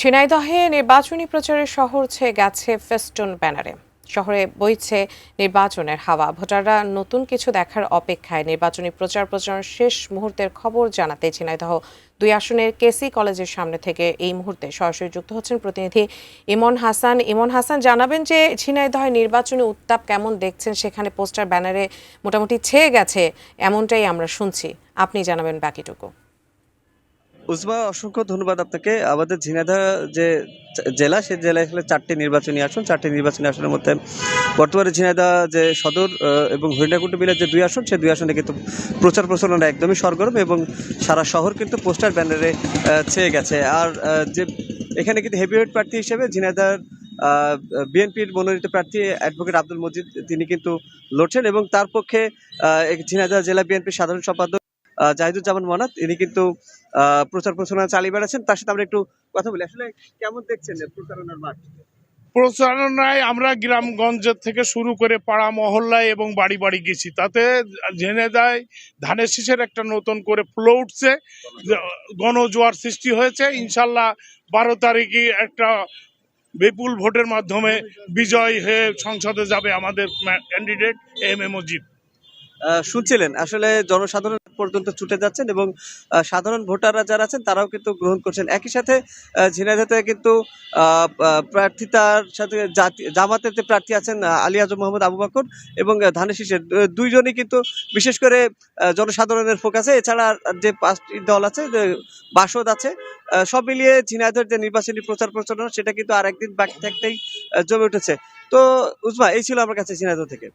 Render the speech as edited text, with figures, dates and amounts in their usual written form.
ঝিনাইদহে নির্বাচনী প্রচারের শহর ছেয়ে গেছে ফেস্টুন ব্যানারে। শহরে বইছে নির্বাচনের হাওয়া। ভোটাররা নতুন কিছু দেখার অপেক্ষায়। নির্বাচনী প্রচারণার শেষ মুহূর্তের খবর জানাতে ঝিনাইদহ 2 আসনের কেসি কলেজের সামনে থেকে এই মুহূর্তে সরাসরি যুক্ত হচ্ছেন প্রতিনিধি ইমন হাসান। ইমন হাসান, জানাবেন যে ঝিনাইদহে নির্বাচনী উত্তাপ কেমন দেখছেন? সেখানে পোস্টার ব্যানারে মোটামুটি ছেয়ে গেছে, এমনটাই আমরা শুনছি। আপনি জানাবেন বাকিটুকু। উজমা, অসংখ্য ধন্যবাদ আপনাকে। আমাদের ঝিনাইদহ যে জেলা, সেই জেলায় আসলে 4টি নির্বাচনী আসন। 4টি নির্বাচনী আসনের মধ্যে বর্তমানে ঝিনাইদহ যে সদর এবং হরিণাকুণ্ডু মিলে যে 2 আসন, সেই 2 আসনে কিন্তু প্রচার প্রচারণা একদমই সরগরম এবং সারা শহর কিন্তু পোস্টার ব্যানারে ছেয়ে গেছে। আর যে এখানে কিন্তু হেভিওয়েট প্রার্থী হিসেবে ঝিনাইদহ বিএনপির মনোনীত প্রার্থী অ্যাডভোকেট আব্দুল মজিদ তিনি কিন্তু লড়ছেন এবং তার পক্ষে ঝিনাইদহ জেলা বিএনপির সাধারণ সম্পাদক জাহিদুজ্জামান মনাত ইনি কিন্তু প্রচার প্রচারণা চালিয়ে বেড়াচ্ছেন। তার সাথে আমরা একটু কথা বলি। আসলে কেমন দেখছেন প্রচারণার মাঠ? প্রচারণায় আমরা গ্রামগঞ্জ থেকে শুরু করে পাড়া মহল্লায় এবং বাড়ি বাড়ি গেছি, তাতে ঝিনাইদহে ধানের শীষের একটা নতুন করে ফ্লো উঠছে, গণজোয়ার সৃষ্টি হয়েছে। ইনশাল্লাহ 12 তারিখে একটা বিপুল ভোটের মাধ্যমে বিজয় হয়ে সংসদে যাবে আমাদের ক্যান্ডিডেট এম এ মজিদ। শুনছিলেন আসলে জনসাধারণ পর্যন্ত ছুটে যাচ্ছেন এবং সাধারণ ভোটাররা যারা আছেন তারাও কিন্তু গ্রহণ করছেন। একই সাথে ঝিনাইদহে কিন্তু প্রার্থিতার সাথে জামাতের যে প্রার্থী আছেন আলী আজম মোহাম্মদ আবু বকর এবং ধানের শীষের দুইজনই কিন্তু বিশেষ করে জনসাধারণের ফোকাসে। এছাড়া যে 5টি দল আছে, যে বাসদ আছে, সব মিলিয়ে ঝিনাইদহের যে নির্বাচনী প্রচার প্রচারণা সেটা কিন্তু আর একদিন বাকি থাকতেই জমে উঠেছে। তো উজমা, এই ছিল আমার কাছে ঝিনাইদহ থেকে।